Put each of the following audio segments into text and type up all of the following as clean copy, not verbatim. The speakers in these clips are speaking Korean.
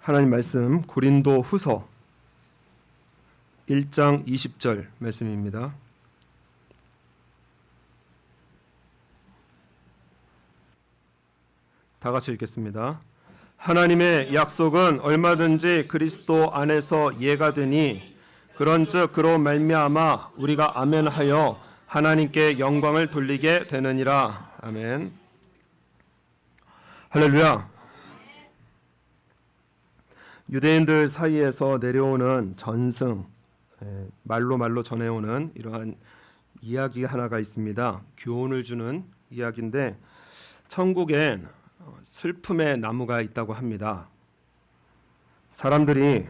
하나님 말씀 고린도 후서 1장 20절 말씀입니다. 다 같이 읽겠습니다. 하나님의 약속은 얼마든지 그리스도 안에서 예가 되니 그런즉 그로 말미암아 우리가 아멘하여 하나님께 영광을 돌리게 되느니라. 아멘. 할렐루야. 유대인들 사이에서 내려오는 전승, 말로 전해오는 이러한 이야기 하나가 있습니다. 교훈을 주는 이야기인데 천국엔 슬픔의 나무가 있다고 합니다. 사람들이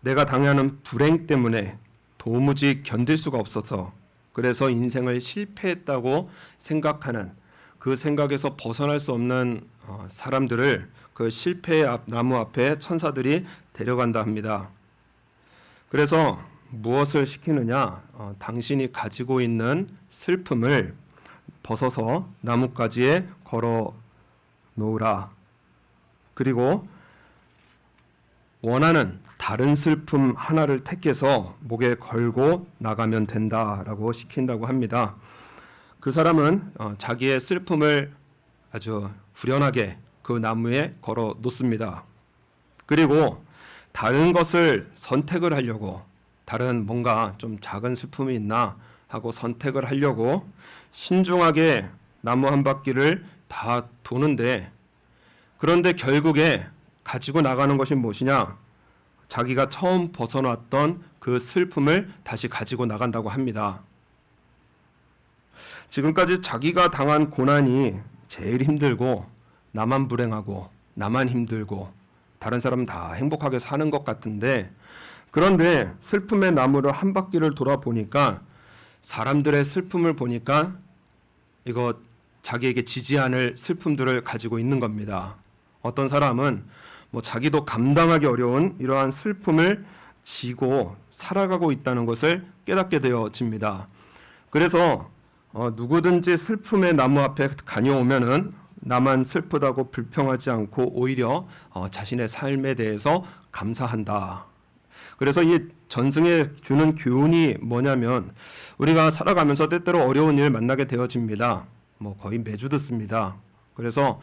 내가 당하는 불행 때문에 도무지 견딜 수가 없어서 그래서 인생을 실패했다고 생각하는 그 생각에서 벗어날 수 없는 사람들을 그 실패의 나무 앞에 천사들이 데려간다 합니다. 그래서 무엇을 시키느냐? 당신이 가지고 있는 슬픔을 벗어서 나뭇가지에 걸어 놓으라. 그리고 원하는 다른 슬픔 하나를 택해서 목에 걸고 나가면 된다라고 시킨다고 합니다. 그 사람은 자기의 슬픔을 아주 후련하게 그 나무에 걸어 놓습니다. 그리고 다른 것을 선택을 하려고 다른 뭔가 좀 작은 슬픔이 있나 하고 선택을 하려고 신중하게 나무 한 바퀴를 다 도는데 그런데 결국에 가지고 나가는 것이 무엇이냐? 자기가 처음 벗어났던 그 슬픔을 다시 가지고 나간다고 합니다. 지금까지 자기가 당한 고난이 제일 힘들고 나만 불행하고 나만 힘들고 다른 사람은 다 행복하게 사는 것 같은데 그런데 슬픔의 나무를 한 바퀴를 돌아보니까 사람들의 슬픔을 보니까 이거 자기에게 지지 않을 슬픔들을 가지고 있는 겁니다. 어떤 사람은 자기도 감당하기 어려운 이러한 슬픔을 지고 살아가고 있다는 것을 깨닫게 되어집니다. 그래서 누구든지 슬픔의 나무 앞에 다녀오면은 나만 슬프다고 불평하지 않고 오히려 자신의 삶에 대해서 감사한다. 그래서 이 전승에 주는 교훈이 뭐냐면 우리가 살아가면서 때때로 어려운 일 만나게 되어집니다. 거의 매주 듣습니다. 그래서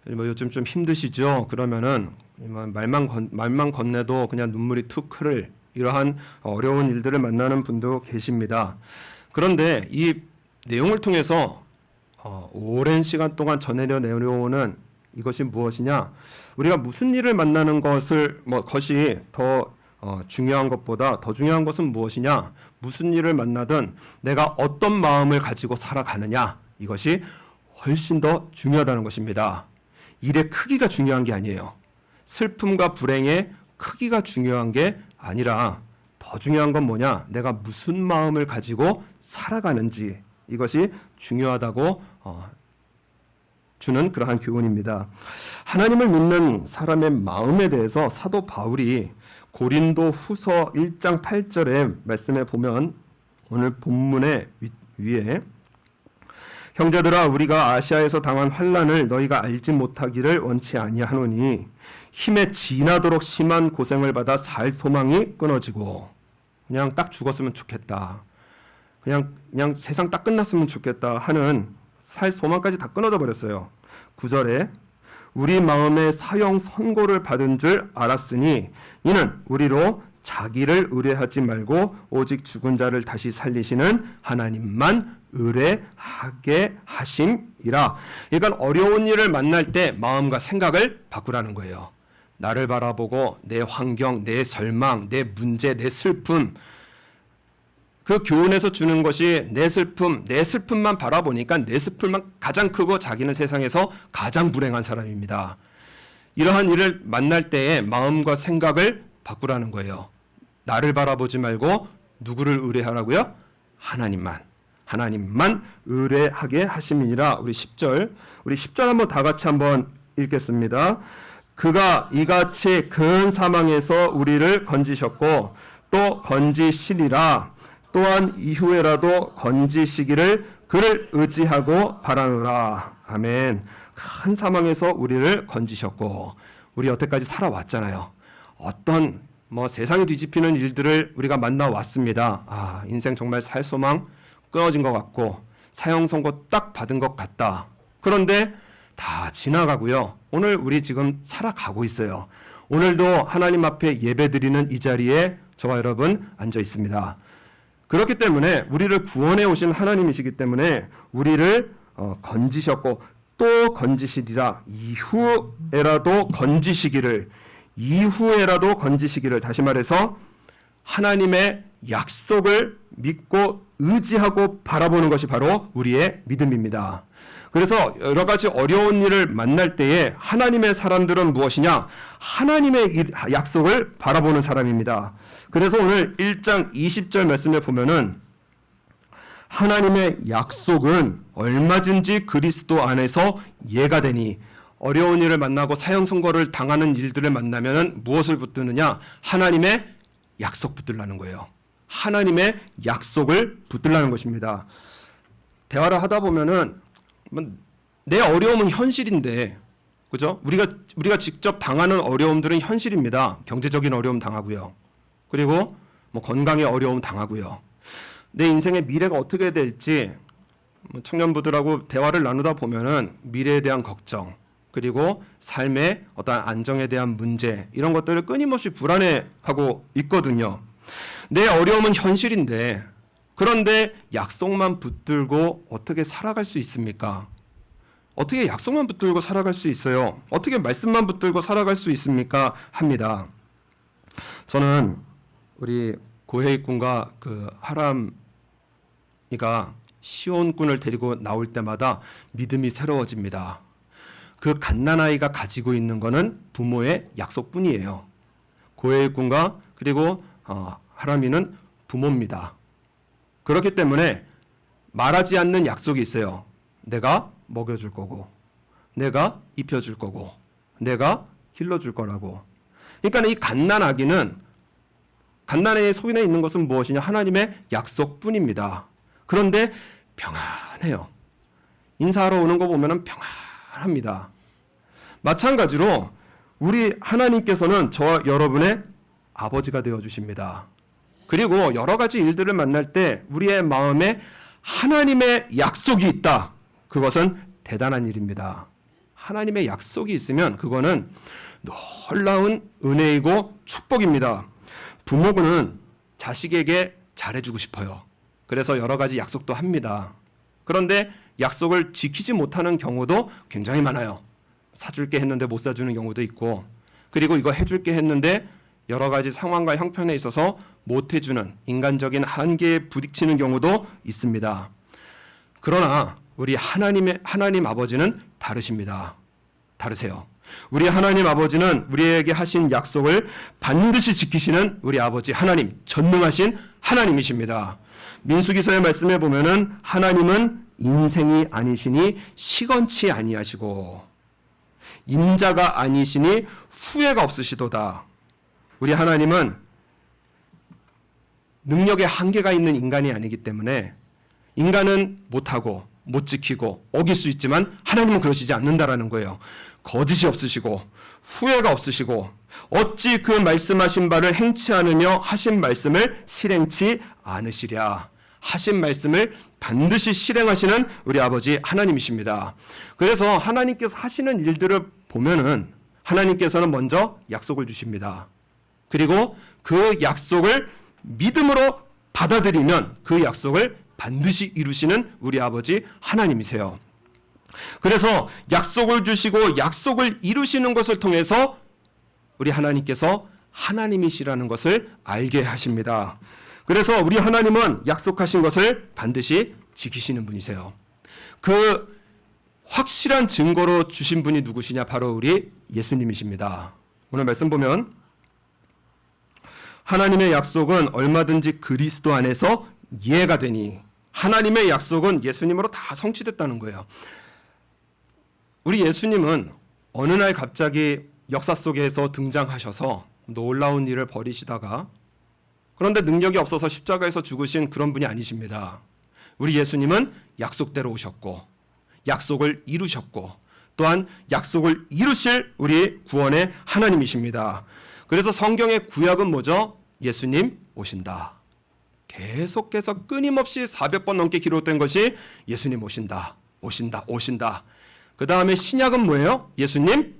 요즘 좀 힘드시죠? 그러면은 말만 건네도 그냥 눈물이 툭 흐를 이러한 어려운 일들을 만나는 분도 계십니다. 그런데 이 내용을 통해서 오랜 시간 동안 전해려 내려오는 이것이 무엇이냐? 우리가 무슨 일을 만나는 것이 더 중요한 것보다 더 중요한 것은 무엇이냐? 무슨 일을 만나든 내가 어떤 마음을 가지고 살아가느냐? 이것이 훨씬 더 중요하다는 것입니다. 일의 크기가 중요한 게 아니에요. 슬픔과 불행의 크기가 중요한 게 아니라 더 중요한 건 뭐냐? 내가 무슨 마음을 가지고 살아가는지 이것이 중요하다고 주는 그러한 교훈입니다. 하나님을 믿는 사람의 마음에 대해서 사도 바울이 고린도 후서 1장 8절의 말씀에 보면 오늘 본문의 위에 형제들아 우리가 아시아에서 당한 환난을 너희가 알지 못하기를 원치 아니하노니 힘에 지나도록 심한 고생을 받아 살 소망이 끊어지고 그냥 딱 죽었으면 좋겠다. 그냥 세상 딱 끝났으면 좋겠다 하는 살 소망까지 다 끊어져 버렸어요. 9절에 우리 마음에 사형 선고를 받은 줄 알았으니 이는 우리로 자기를 의뢰하지 말고 오직 죽은 자를 다시 살리시는 하나님만 의뢰하게 하심이라. 그러니까 어려운 일을 만날 때 마음과 생각을 바꾸라는 거예요. 나를 바라보고 내 환경, 내 절망, 내 문제, 내 슬픔 그 교훈에서 주는 것이 내 슬픔만 바라보니까 내 슬픔만 가장 크고 자기는 세상에서 가장 불행한 사람입니다. 이러한 일을 만날 때에 마음과 생각을 바꾸라는 거예요. 나를 바라보지 말고 누구를 의뢰하라고요? 하나님만 의뢰하게 하심이니라. 우리 10절 한번 다 같이 한번 읽겠습니다. 그가 이같이 큰 사망에서 우리를 건지셨고 또 건지시리라. 또한 이후에라도 건지시기를 그를 의지하고 바라노라. 아멘. 큰 사망에서 우리를 건지셨고 우리 여태까지 살아왔잖아요. 어떤 세상이 뒤집히는 일들을 우리가 만나왔습니다. 인생 정말 살 소망 끊어진 것 같고 사형 선고 딱 받은 것 같다. 그런데 다 지나가고요. 오늘 우리 지금 살아가고 있어요. 오늘도 하나님 앞에 예배드리는 이 자리에 저와 여러분 앉아 있습니다. 그렇기 때문에 우리를 구원해 오신 하나님이시기 때문에 우리를 건지셨고 또 건지시리라. 이후에라도 건지시기를 다시 말해서 하나님의 약속을 믿고 의지하고 바라보는 것이 바로 우리의 믿음입니다. 그래서 여러 가지 어려운 일을 만날 때에 하나님의 사람들은 무엇이냐? 하나님의 약속을 바라보는 사람입니다. 그래서 오늘 1장 20절 말씀에 보면은 하나님의 약속은 얼마든지 그리스도 안에서 예가 되니, 어려운 일을 만나고 사형 선고를 당하는 일들을 만나면 무엇을 붙드느냐? 하나님의 약속 붙들라는 거예요. 하나님의 약속을 붙들라는 것입니다. 대화를 하다 보면은 내 어려움은 현실인데, 그죠? 우리가 직접 당하는 어려움들은 현실입니다. 경제적인 어려움 당하고요. 그리고 건강의 어려움 당하고요. 내 인생의 미래가 어떻게 될지 청년부들하고 대화를 나누다 보면은 미래에 대한 걱정, 그리고 삶의 어떤 안정에 대한 문제, 이런 것들을 끊임없이 불안해하고 있거든요. 내 어려움은 현실인데, 그런데 약속만 붙들고 어떻게 살아갈 수 있습니까? 어떻게 약속만 붙들고 살아갈 수 있어요? 어떻게 말씀만 붙들고 살아갈 수 있습니까? 합니다. 저는 우리 고해익군과 하람이가 시온군을 데리고 나올 때마다 믿음이 새로워집니다. 그 갓난아이가 가지고 있는 것은 부모의 약속뿐이에요. 고해익군과 그리고 하람이는 부모입니다. 그렇기 때문에 말하지 않는 약속이 있어요. 내가 먹여줄 거고, 내가 입혀줄 거고, 내가 길러줄 거라고. 그러니까 이 갓난아기는, 갓난아이의 속에 있는 것은 무엇이냐? 하나님의 약속뿐입니다. 그런데 평안해요. 인사하러 오는 거 보면 평안합니다. 마찬가지로 우리 하나님께서는 저와 여러분의 아버지가 되어주십니다. 그리고 여러 가지 일들을 만날 때 우리의 마음에 하나님의 약속이 있다. 그것은 대단한 일입니다. 하나님의 약속이 있으면 그거는 놀라운 은혜이고 축복입니다. 부모는 자식에게 잘해주고 싶어요. 그래서 여러 가지 약속도 합니다. 그런데 약속을 지키지 못하는 경우도 굉장히 많아요. 사줄게 했는데 못 사주는 경우도 있고, 그리고 이거 해줄게 했는데 여러 가지 상황과 형편에 있어서 못 해주는 인간적인 한계에 부딪히는 경우도 있습니다. 그러나 우리 하나님 아버지는 다르십니다. 다르세요. 우리 하나님 아버지는 우리에게 하신 약속을 반드시 지키시는 우리 아버지 하나님, 전능하신 하나님이십니다. 민수기서의 말씀에 보면은 하나님은 인생이 아니시니 시건치 아니하시고 인자가 아니시니 후회가 없으시도다. 우리 하나님은 능력의 한계가 있는 인간이 아니기 때문에 인간은 못하고 못 지키고 어길 수 있지만 하나님은 그러시지 않는다라는 거예요. 거짓이 없으시고 후회가 없으시고 어찌 그 말씀하신 바를 행치 않으며 하신 말씀을 실행치 않으시랴. 하신 말씀을 반드시 실행하시는 우리 아버지 하나님이십니다. 그래서 하나님께서 하시는 일들을 보면은 하나님께서는 먼저 약속을 주십니다. 그리고 그 약속을 믿음으로 받아들이면 그 약속을 반드시 이루시는 우리 아버지 하나님이세요. 그래서 약속을 주시고 약속을 이루시는 것을 통해서 우리 하나님께서 하나님이시라는 것을 알게 하십니다. 그래서 우리 하나님은 약속하신 것을 반드시 지키시는 분이세요. 그 확실한 증거로 주신 분이 누구시냐? 바로 우리 예수님이십니다. 오늘 말씀 보면 하나님의 약속은 얼마든지 그리스도 안에서 예가 되니, 하나님의 약속은 예수님으로 다 성취됐다는 거예요. 우리 예수님은 어느 날 갑자기 역사 속에서 등장하셔서 놀라운 일을 벌이시다가, 그런데 능력이 없어서 십자가에서 죽으신 그런 분이 아니십니다. 우리 예수님은 약속대로 오셨고 약속을 이루셨고 또한 약속을 이루실 우리 구원의 하나님이십니다. 그래서 성경의 구약은 뭐죠? 예수님 오신다. 계속해서 끊임없이 400번 넘게 기록된 것이 예수님 오신다. 오신다. 오신다. 그 다음에 신약은 뭐예요? 예수님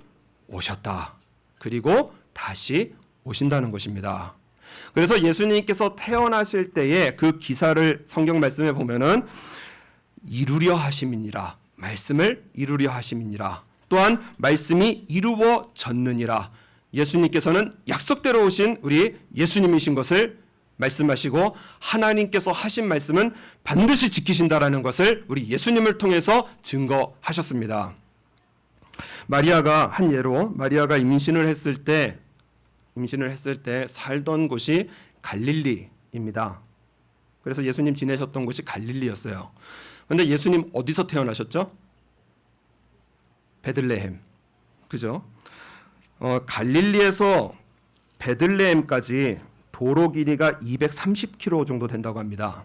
오셨다. 그리고 다시 오신다는 것입니다. 그래서 예수님께서 태어나실 때에 그 기사를 성경 말씀에 보면은 이루려 하심이니라. 말씀을 이루려 하심이니라. 또한 말씀이 이루어졌느니라. 예수님께서는 약속대로 오신 우리 예수님이신 것을 말씀하시고 하나님께서 하신 말씀은 반드시 지키신다라는 것을 우리 예수님을 통해서 증거하셨습니다. 마리아가 한 예로 마리아가 임신을 했을 때 살던 곳이 갈릴리입니다. 그래서 예수님 지내셨던 곳이 갈릴리였어요. 그런데 예수님 어디서 태어나셨죠? 베들레헴. 그죠? 갈릴리에서 베들레헴까지 도로 길이가 230km 정도 된다고 합니다.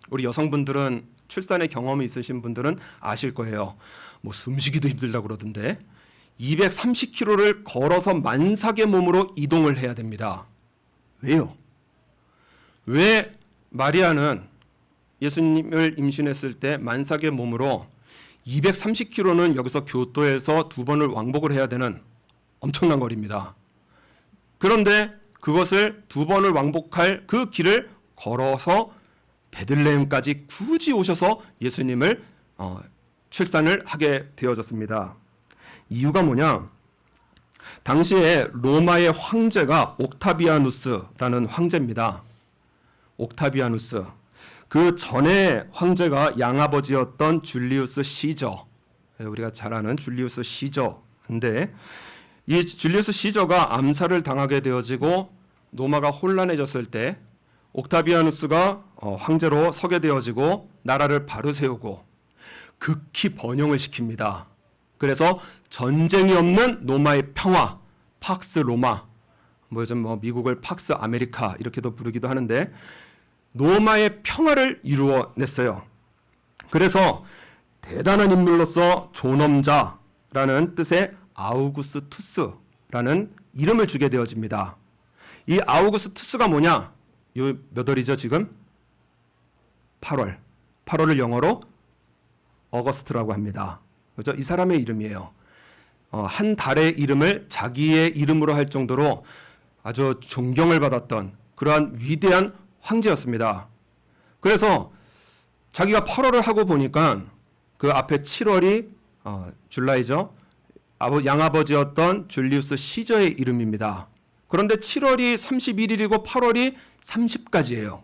우리 여성분들은 출산의 경험이 있으신 분들은 아실 거예요. 뭐 숨쉬기도 힘들다고 그러던데 230km를 걸어서 만삭의 몸으로 이동을 해야 됩니다. 왜요? 왜 마리아는 예수님을 임신했을 때 만삭의 몸으로 230km는 여기서 교토에서 2번을 왕복을 해야 되는 엄청난 거리입니다. 그런데 그것을 2번을 왕복할 그 길을 걸어서 베들레헴까지 굳이 오셔서 예수님을 출산을 하게 되어졌습니다. 이유가 뭐냐? 당시에 로마의 황제가 옥타비아누스라는 황제입니다. 옥타비아누스. 그 전에 황제가 양아버지였던 줄리우스 시저. 우리가 잘 아는 줄리우스 시저인데 이 줄리우스 시저가 암살을 당하게 되어지고 로마가 혼란해졌을 때 옥타비아누스가 황제로 서게 되어지고 나라를 바로 세우고 극히 번영을 시킵니다. 그래서 전쟁이 없는 로마의 평화, 팍스 로마, 미국을 팍스 아메리카 이렇게도 부르기도 하는데 로마의 평화를 이루어냈어요. 그래서 대단한 인물로서 존엄자라는 뜻의 아우구스투스라는 이름을 주게 되어집니다. 이 아우구스투스가 뭐냐? 요 몇 월이죠 지금? 8월. 8월을 영어로 어거스트라고 합니다. 그렇죠? 이 사람의 이름이에요. 한 달의 이름을 자기의 이름으로 할 정도로 아주 존경을 받았던 그러한 위대한 황제였습니다. 그래서 자기가 8월을 하고 보니까 그 앞에 7월이 줄라이죠. 양아버지였던 줄리우스 시저의 이름입니다. 그런데 7월이 31일이고 8월이 30까지예요.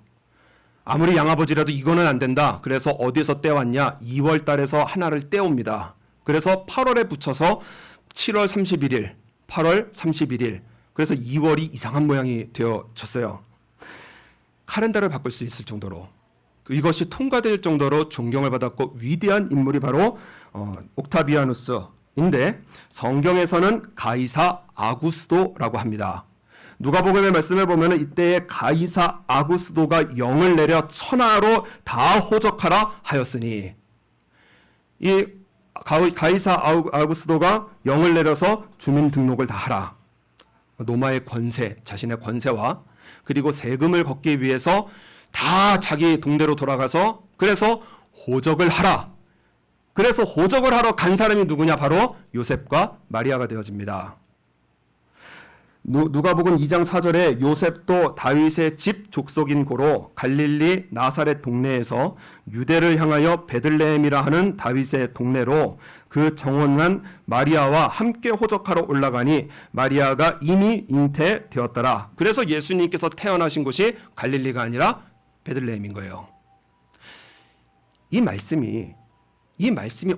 아무리 양아버지라도 이거는 안 된다. 그래서 어디에서 떼왔냐? 2월 달에서 하나를 떼옵니다. 그래서 8월에 붙여서 7월 31일, 8월 31일. 그래서 2월이 이상한 모양이 되어졌어요. 카렌다를 바꿀 수 있을 정도로 이것이 통과될 정도로 존경을 받았고 위대한 인물이 바로 옥타비아누스인데 성경에서는 가이사 아구스도라고 합니다. 누가복음의 말씀을 보면 이때의 가이사 아구스도가 영을 내려 천하로 다 호적하라 하였으니 이 가이사 아구스도가 영을 내려서 주민등록을 다 하라. 로마의 권세, 자신의 권세와 그리고 세금을 걷기 위해서 다 자기 동네로 돌아가서 그래서 호적을 하라. 그래서 호적을 하러 간 사람이 누구냐? 바로 요셉과 마리아가 되어집니다. 누가복음 2장 4절에 요셉도 다윗의 집 족속인 고로 갈릴리 나사렛 동네에서 유대를 향하여 베들레헴이라 하는 다윗의 동네로 그 정원한 마리아와 함께 호적하러 올라가니 마리아가 이미 잉태되었더라. 그래서 예수님께서 태어나신 곳이 갈릴리가 아니라 베들레헴인 거예요. 이 말씀이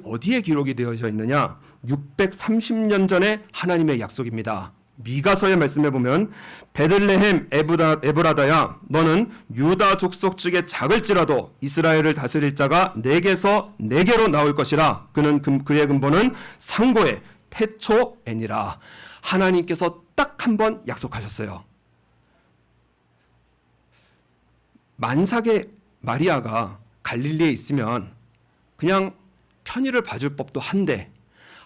어디에 기록이 되어져 있느냐? 630년 전에 하나님의 약속입니다. 미가서의 말씀에 보면 베들레헴 에브라다야 너는 유다 족속 중에 작을지라도 이스라엘을 다스릴 자가 내게서 내게로 나올 것이라. 그의 근본은 상고의 태초에니라. 하나님께서 딱 한 번 약속하셨어요. 만삭의 마리아가 갈릴리에 있으면 그냥 편의를 봐줄 법도 한데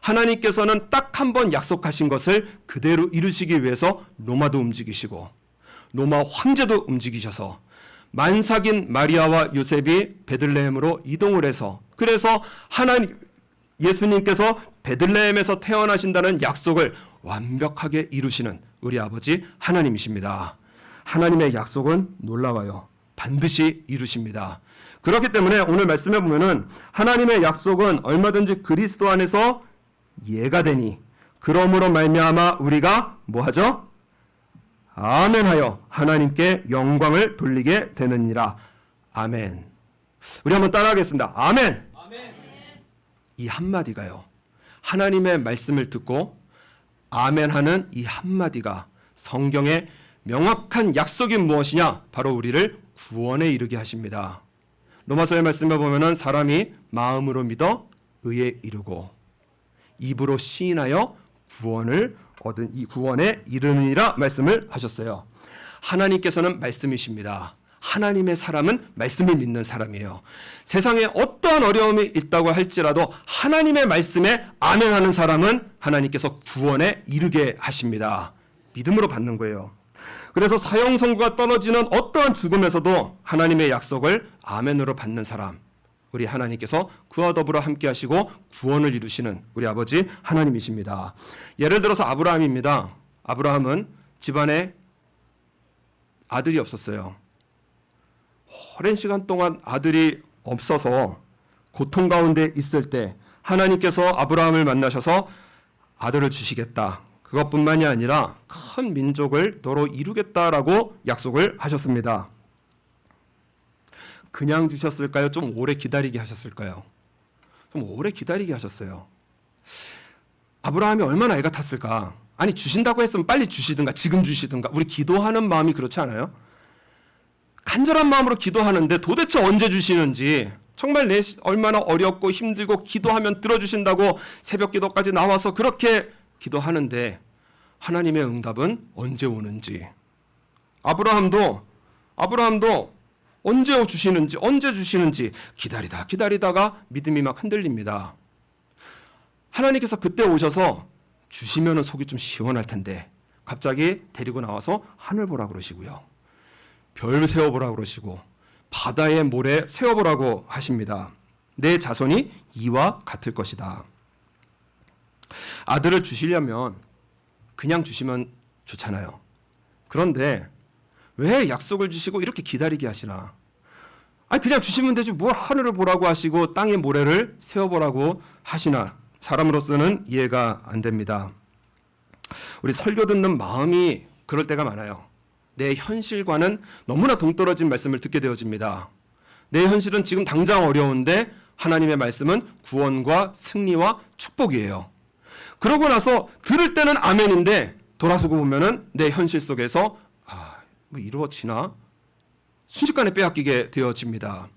하나님께서는 딱 한 번 약속하신 것을 그대로 이루시기 위해서 로마도 움직이시고 로마 황제도 움직이셔서 만삭인 마리아와 요셉이 베들레헴으로 이동을 해서, 그래서 예수님께서 베들레헴에서 태어나신다는 약속을 완벽하게 이루시는 우리 아버지 하나님이십니다. 하나님의 약속은 놀라워요. 반드시 이루십니다. 그렇기 때문에 오늘 말씀해 보면은 하나님의 약속은 얼마든지 그리스도 안에서 예가 되니 그러므로 말미암아 우리가 뭐하죠? 아멘하여 하나님께 영광을 돌리게 되느니라. 아멘. 우리 한번 따라하겠습니다. 아멘. 아멘. 이 한마디가요, 하나님의 말씀을 듣고 아멘하는 이 한마디가 성경의 명확한 약속이 무엇이냐? 바로 우리를 구원에 이르게 하십니다. 로마서의 말씀에 보면은 사람이 마음으로 믿어 의에 이르고 입으로 시인하여 구원을 얻은 이 구원에 이르느니라 말씀을 하셨어요. 하나님께서는 말씀이십니다. 하나님의 사람은 말씀을 믿는 사람이에요. 세상에 어떠한 어려움이 있다고 할지라도 하나님의 말씀에 아멘하는 사람은 하나님께서 구원에 이르게 하십니다. 믿음으로 받는 거예요. 그래서 사형 선고가 떨어지는 어떠한 죽음에서도 하나님의 약속을 아멘으로 받는 사람, 우리 하나님께서 그와 더불어 함께 하시고 구원을 이루시는 우리 아버지 하나님이십니다. 예를 들어서 아브라함입니다. 아브라함은 집안에 아들이 없었어요. 오랜 시간 동안 아들이 없어서 고통 가운데 있을 때 하나님께서 아브라함을 만나셔서 아들을 주시겠다. 그것뿐만이 아니라 큰 민족을 너로 이루겠다라고 약속을 하셨습니다. 그냥 주셨을까요? 좀 오래 기다리게 하셨을까요? 좀 오래 기다리게 하셨어요. 아브라함이 얼마나 애가 탔을까? 아니, 주신다고 했으면 빨리 주시든가 지금 주시든가. 우리 기도하는 마음이 그렇지 않아요? 간절한 마음으로 기도하는데 도대체 언제 주시는지, 정말 얼마나 어렵고 힘들고 기도하면 들어주신다고 새벽 기도까지 나와서 그렇게 기도하는데 하나님의 응답은 언제 오는지, 아브라함도 언제 주시는지 기다리다가 믿음이 막 흔들립니다. 하나님께서 그때 오셔서 주시면은 속이 좀 시원할 텐데 갑자기 데리고 나와서 하늘 보라 그러시고요, 별 세어보라 그러시고 바다의 모래 세어보라고 하십니다. 내 자손이 이와 같을 것이다. 아들을 주시려면 그냥 주시면 좋잖아요. 그런데 왜 약속을 주시고 이렇게 기다리게 하시나? 아니, 그냥 주시면 되지 뭘 하늘을 보라고 하시고 땅의 모래를 세어보라고 하시나? 사람으로서는 이해가 안 됩니다. 우리 설교 듣는 마음이 그럴 때가 많아요. 내 현실과는 너무나 동떨어진 말씀을 듣게 되어집니다. 내 현실은 지금 당장 어려운데 하나님의 말씀은 구원과 승리와 축복이에요. 그러고 나서 들을 때는 아멘인데 돌아서고 보면은 내 현실 속에서 뭐 이루어지나? 순식간에 빼앗기게 되어집니다.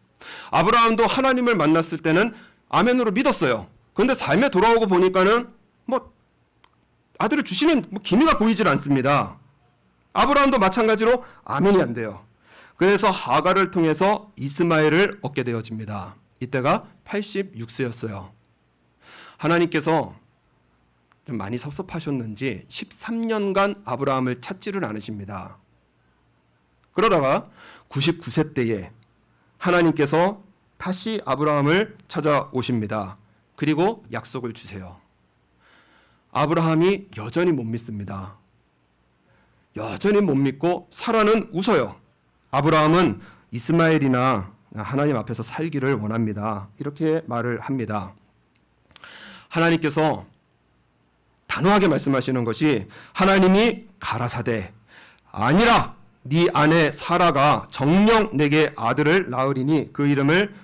아브라함도 하나님을 만났을 때는 아멘으로 믿었어요. 그런데 삶에 돌아오고 보니까는 뭐 아들을 주시는 기미가 보이질 않습니다. 아브라함도 마찬가지로 아멘이 안 돼요. 그래서 하갈을 통해서 이스마엘을 얻게 되어집니다. 이때가 86세였어요. 하나님께서 좀 많이 섭섭하셨는지 13년간 아브라함을 찾지를 않으십니다. 그러다가 99세 때에 하나님께서 다시 아브라함을 찾아오십니다. 그리고 약속을 주세요. 아브라함이 여전히 못 믿습니다. 여전히 못 믿고 사라는 웃어요. 아브라함은 이스마엘이나 하나님 앞에서 살기를 원합니다. 이렇게 말을 합니다. 하나님께서 단호하게 말씀하시는 것이, 하나님이 가라사대 아니라 네 아내 사라가 정녕 내게 아들을 낳으리니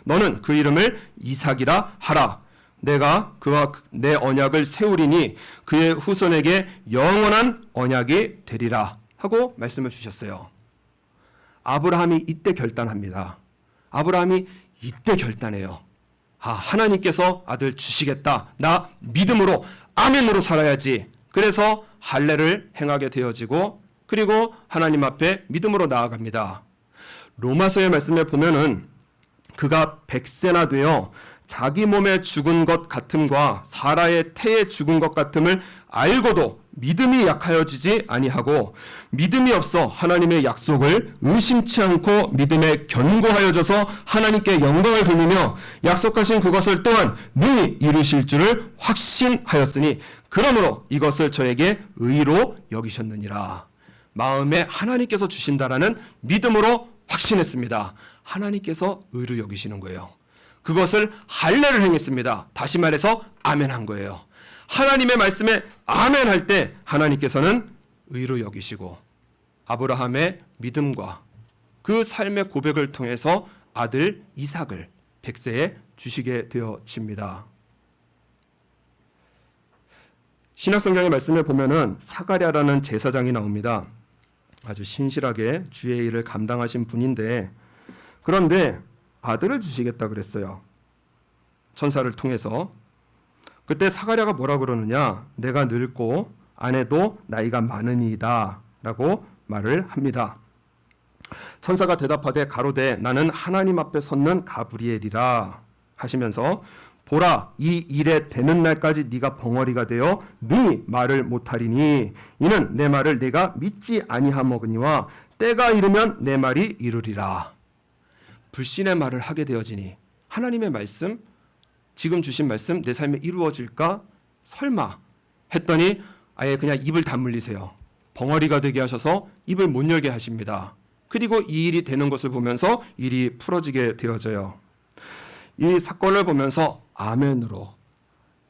너는 그 이름을 이삭이라 하라. 내가 그와 내 언약을 세우리니 그의 후손에게 영원한 언약이 되리라 하고 말씀을 주셨어요. 아브라함이 이때 결단합니다. 아브라함이 이때 결단해요. 하나님께서 아들 주시겠다. 나 믿음으로 아멘으로 살아야지. 그래서 할례를 행하게 되어지고, 그리고 하나님 앞에 믿음으로 나아갑니다. 로마서의 말씀에 보면은 그가 100세나 되어 자기 몸에 죽은 것 같음과 사라의 태에 죽은 것 같음을 알고도 믿음이 약하여지지 아니하고 믿음이 없어 하나님의 약속을 의심치 않고 믿음에 견고하여져서 하나님께 영광을 돌리며 약속하신 그것을 또한 능히 이루실 줄을 확신하였으니 그러므로 이것을 저에게 의로 여기셨느니라. 마음에 하나님께서 주신다라는 믿음으로 확신했습니다. 하나님께서 의로 여기시는 거예요. 그것을 할례를 행했습니다. 다시 말해서 아멘한 거예요. 하나님의 말씀에 아멘할 때 하나님께서는 의로 여기시고 아브라함의 믿음과 그 삶의 고백을 통해서 아들 이삭을 백세에 주시게 되어집니다. 신약성경의 말씀에 보면은 사가랴라는 제사장이 나옵니다. 아주 신실하게 주의 일을 감당하신 분인데 그런데 아들을 주시겠다 그랬어요. 천사를 통해서. 그때 사가랴가 뭐라 그러느냐? 내가 늙고 아내도 나이가 많으니이다 라고 말을 합니다. 천사가 대답하되 가로되 나는 하나님 앞에 섰는 가브리엘이라 하시면서 보라 이 일에 되는 날까지 네가 벙어리가 되어 능히 말을 못하리니 이는 내 말을 내가 믿지 아니하먹으니와 때가 이르면 내 말이 이루리라. 불신의 말을 하게 되어지니 하나님의 말씀 지금 주신 말씀 내 삶에 이루어질까? 설마 했더니 아예 그냥 입을 다물리세요. 벙어리가 되게 하셔서 입을 못 열게 하십니다. 그리고 이 일이 되는 것을 보면서 일이 풀어지게 되어져요. 이 사건을 보면서 아멘으로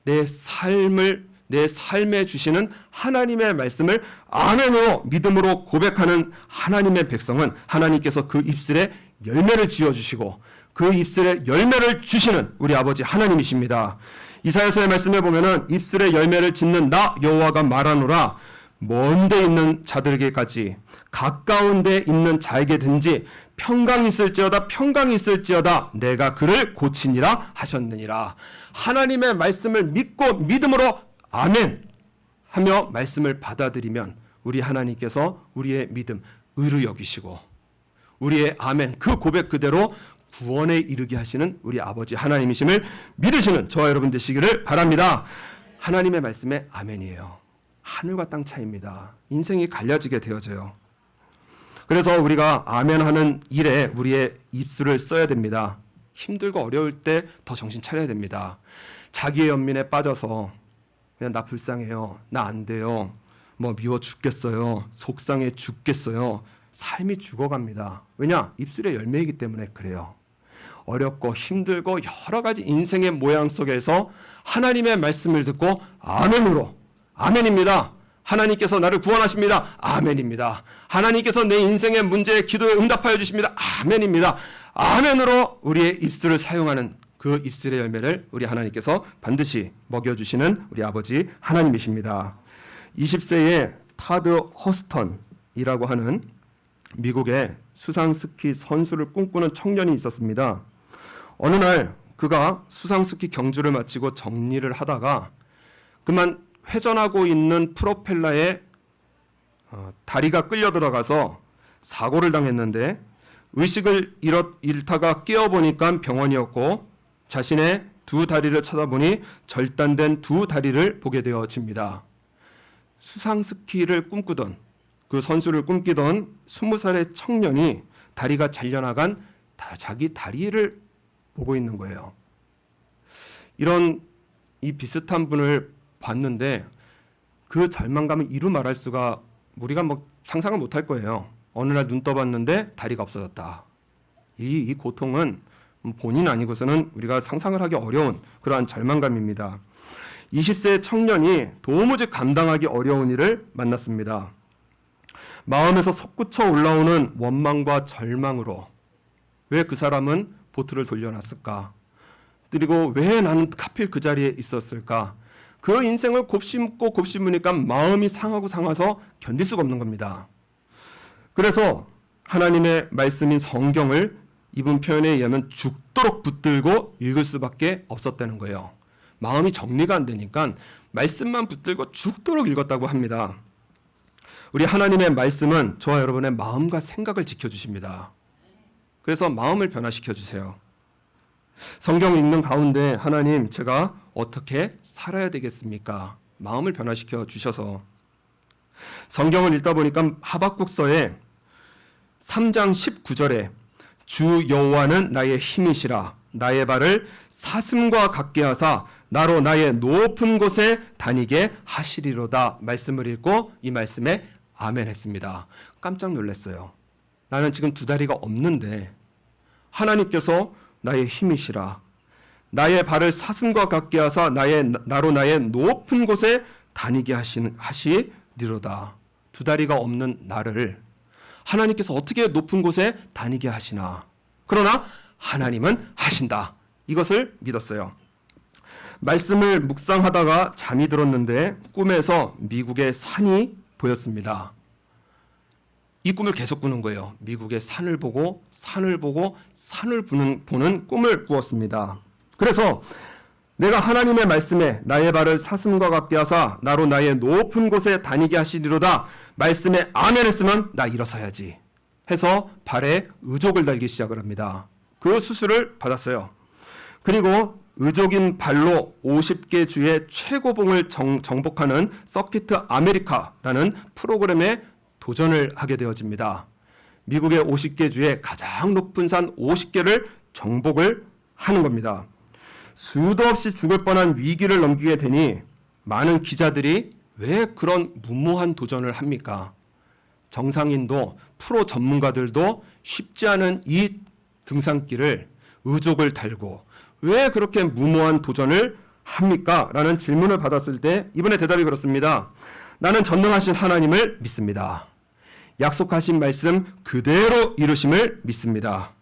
내 삶에 주시는 하나님의 말씀을 아멘으로 믿음으로 고백하는 하나님의 백성은 하나님께서 그 입술에 열매를 지어주시고 그 입술에 열매를 주시는 우리 아버지 하나님이십니다. 이사야서의 말씀에 보면은 입술에 열매를 짓는 나 여호와가 말하노라 먼 데 있는 자들에게까지 가까운 데 있는 자에게든지 평강이 있을지어다 내가 그를 고치니라 하셨느니라. 하나님의 말씀을 믿고 믿음으로 아멘 하며 말씀을 받아들이면 우리 하나님께서 우리의 믿음 의로 여기시고 우리의 아멘 그 고백 그대로 구원에 이르게 하시는 우리 아버지 하나님이심을 믿으시는 저와 여러분 되시기를 바랍니다. 하나님의 말씀에 아멘이에요. 하늘과 땅 차이입니다. 인생이 갈라지게 되어져요. 그래서 우리가 아멘하는 일에 우리의 입술을 써야 됩니다. 힘들고 어려울 때 더 정신 차려야 됩니다. 자기의 연민에 빠져서 그냥 나 불쌍해요. 나 안 돼요. 뭐 미워 죽겠어요. 속상해 죽겠어요. 삶이 죽어갑니다. 왜냐? 입술의 열매이기 때문에 그래요. 어렵고 힘들고 여러 가지 인생의 모양 속에서 하나님의 말씀을 듣고 아멘으로 아멘입니다. 하나님께서 나를 구원하십니다. 아멘입니다. 하나님께서 내 인생의 문제에 기도에 응답하여 주십니다. 아멘입니다. 아멘으로 우리의 입술을 사용하는 그 입술의 열매를 우리 하나님께서 반드시 먹여주시는 우리 아버지 하나님이십니다. 20세의 타드 허스턴이라고 하는 미국의 수상스키 선수를 꿈꾸는 청년이 있었습니다. 어느 날 그가 수상스키 경주를 마치고 정리를 하다가 그만 회전하고 있는 프로펠러에 다리가 끌려 들어가서 사고를 당했는데 의식을 잃다가 깨어보니까 병원이었고 자신의 두 다리를 쳐다보니 절단된 두 다리를 보게 되어집니다. 수상스키를 꿈꾸던 그 선수를 꿈꾸던 20살의 청년이 다리가 잘려나간 자기 다리를 보고 있는 거예요. 이 비슷한 분을 봤는데 그 절망감을 이루 말할 수가 우리가 상상을 못할 거예요. 어느 날 눈 떠봤는데 다리가 없어졌다. 이 고통은 본인 아니고서는 우리가 상상을 하기 어려운 그러한 절망감입니다. 20세의 청년이 도무지 감당하기 어려운 일을 만났습니다. 마음에서 솟구쳐 올라오는 원망과 절망으로 왜 그 사람은 보트를 돌려놨을까? 그리고 왜 나는 하필 그 자리에 있었을까? 그 인생을 곱씹으니까 마음이 상하고 상해서 견딜 수가 없는 겁니다. 그래서 하나님의 말씀인 성경을 이분 표현에 의하면 죽도록 붙들고 읽을 수밖에 없었다는 거예요. 마음이 정리가 안 되니까 말씀만 붙들고 죽도록 읽었다고 합니다. 우리 하나님의 말씀은 저와 여러분의 마음과 생각을 지켜주십니다. 그래서 마음을 변화시켜 주세요. 성경 읽는 가운데 하나님 제가 어떻게 살아야 되겠습니까? 마음을 변화시켜 주셔서 성경을 읽다 보니까 하박국서에 3장 19절에 주 여호와는 나의 힘이시라 나의 발을 사슴과 같게 하사 나로 나의 높은 곳에 다니게 하시리로다 말씀을 읽고 이 말씀에 아멘 했습니다. 깜짝 놀랐어요. 나는 지금 두 다리가 없는데 하나님께서 나의 힘이시라 나의 발을 사슴과 같게 하사 나로 나의 높은 곳에 다니게 하시리로다. 두 다리가 없는 나를 하나님께서 어떻게 높은 곳에 다니게 하시나. 그러나 하나님은 하신다. 이것을 믿었어요. 말씀을 묵상하다가 잠이 들었는데 꿈에서 미국의 산이 보였습니다. 이 꿈을 계속 꾸는 거예요. 미국의 산을 보고 산을 보는 꿈을 꾸었습니다. 그래서 내가 하나님의 말씀에 나의 발을 사슴과 같게 하사 나로 나의 높은 곳에 다니게 하시리로다 말씀에 아멘 했으면 나 일어서야지 해서 발에 의족을 달기 시작을 합니다. 그 수술을 받았어요. 그리고 의족인 발로 50개 주의 최고봉을 정복하는 서키트 아메리카라는 프로그램에 도전을 하게 되어집니다. 미국의 50개 주의 가장 높은 산 50개를 정복을 하는 겁니다. 수도 없이 죽을 뻔한 위기를 넘기게 되니 많은 기자들이 왜 그런 무모한 도전을 합니까? 정상인도 프로 전문가들도 쉽지 않은 이 등산길을 의족을 달고 왜 그렇게 무모한 도전을 합니까? 라는 질문을 받았을 때 이번에 대답이 그렇습니다. 나는 전능하신 하나님을 믿습니다. 약속하신 말씀 그대로 이루심을 믿습니다.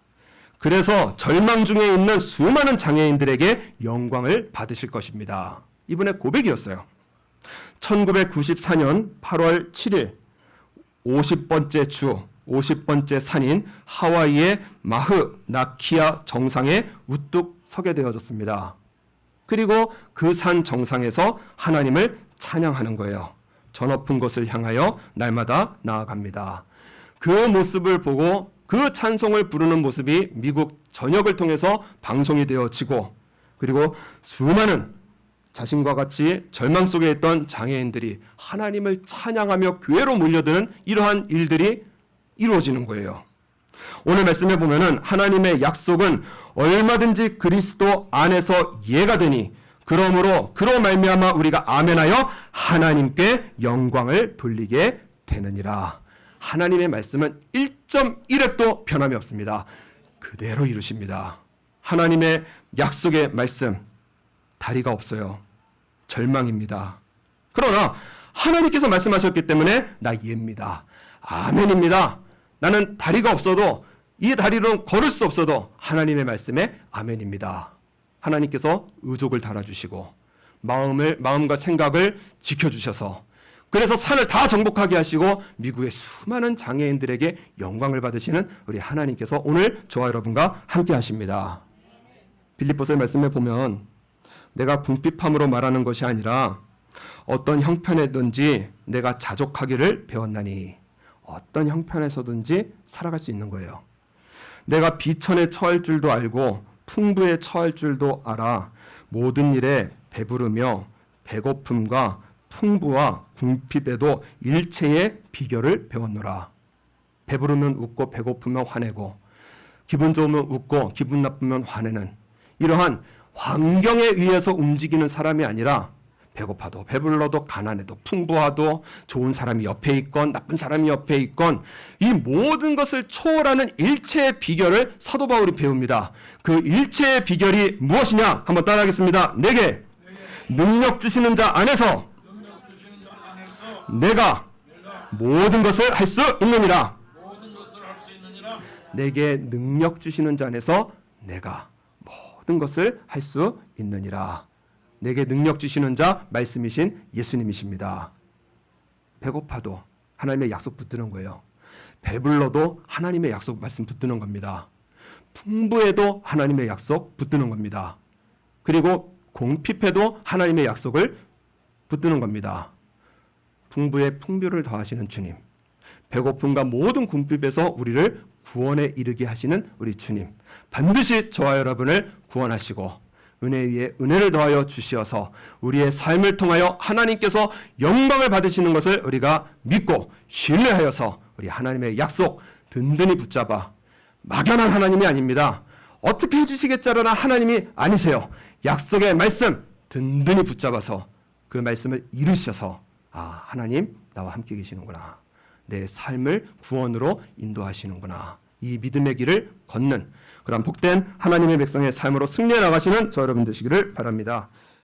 그래서 절망 중에 있는 수많은 장애인들에게 영광을 받으실 것입니다. 이분의 고백이었어요. 1994년 8월 7일 50번째 주 50번째 산인 하와이의 마흐 나키아 정상에 우뚝 서게 되어졌습니다. 그리고 그 산 정상에서 하나님을 찬양하는 거예요. 저 높은 곳을 향하여 날마다 나아갑니다. 그 모습을 보고 그 찬송을 부르는 모습이 미국 전역을 통해서 방송이 되어지고 그리고 수많은 자신과 같이 절망 속에 있던 장애인들이 하나님을 찬양하며 교회로 몰려드는 이러한 일들이 이루어지는 거예요. 오늘 말씀에 보면은 하나님의 약속은 얼마든지 그리스도 안에서 예가 되니 그러므로 그로 말미암아 우리가 아멘하여 하나님께 영광을 돌리게 되느니라. 하나님의 말씀은 1.1획도 변함이 없습니다. 그대로 이루십니다. 하나님의 약속의 말씀 다리가 없어요. 절망입니다. 그러나 하나님께서 말씀하셨기 때문에 나 예입니다. 아멘입니다. 나는 다리가 없어도 이 다리로는 걸을 수 없어도 하나님의 말씀에 아멘입니다. 하나님께서 의족을 달아주시고 마음과 생각을 지켜주셔서 그래서 산을 다 정복하게 하시고 미국의 수많은 장애인들에게 영광을 받으시는 우리 하나님께서 오늘 저와 여러분과 함께 하십니다. 빌립보서 말씀에 보면 내가 궁핍함으로 말하는 것이 아니라 어떤 형편에든지 내가 자족하기를 배웠나니 어떤 형편에서든지 살아갈 수 있는 거예요. 내가 비천에 처할 줄도 알고 풍부에 처할 줄도 알아 모든 일에 배부르며 배고픔과 풍부와 궁핍에도 일체의 비결을 배웠노라. 배부르면 웃고 배고프면 화내고 기분 좋으면 웃고 기분 나쁘면 화내는 이러한 환경에 의해서 움직이는 사람이 아니라 배고파도 배불러도 가난해도 풍부하도 좋은 사람이 옆에 있건 나쁜 사람이 옆에 있건 이 모든 것을 초월하는 일체의 비결을 사도 바울이 배웁니다. 그 일체의 비결이 무엇이냐? 한번 따라하겠습니다. 내게 능력 주시는 자 안에서 내가 모든 것을 할 수 있느니라. 내게 능력 주시는 자 안에서 내가 모든 것을 할 수 있느니라. 내게 능력 주시는 자 말씀이신 예수님이십니다. 배고파도 하나님의 약속 붙드는 거예요. 배불러도 하나님의 약속 말씀 붙드는 겁니다. 풍부해도 하나님의 약속 붙드는 겁니다. 그리고 궁핍해도 하나님의 약속을 붙드는 겁니다. 풍부에 풍부를 더하시는 주님, 배고픔과 모든 궁핍에서 우리를 구원에 이르게 하시는 우리 주님, 반드시 저와 여러분을 구원하시고 은혜 위에 은혜를 더하여 주시어서 우리의 삶을 통하여 하나님께서 영광을 받으시는 것을 우리가 믿고 신뢰하여서 우리 하나님의 약속 든든히 붙잡아, 막연한 하나님이 아닙니다. 어떻게 해주시겠자라는 하나님이 아니세요. 약속의 말씀 든든히 붙잡아서 그 말씀을 이루셔서 하나님 나와 함께 계시는구나, 내 삶을 구원으로 인도하시는구나, 이 믿음의 길을 걷는 그런 복된 하나님의 백성의 삶으로 승리해 나가시는 저 여러분 되시기를 바랍니다.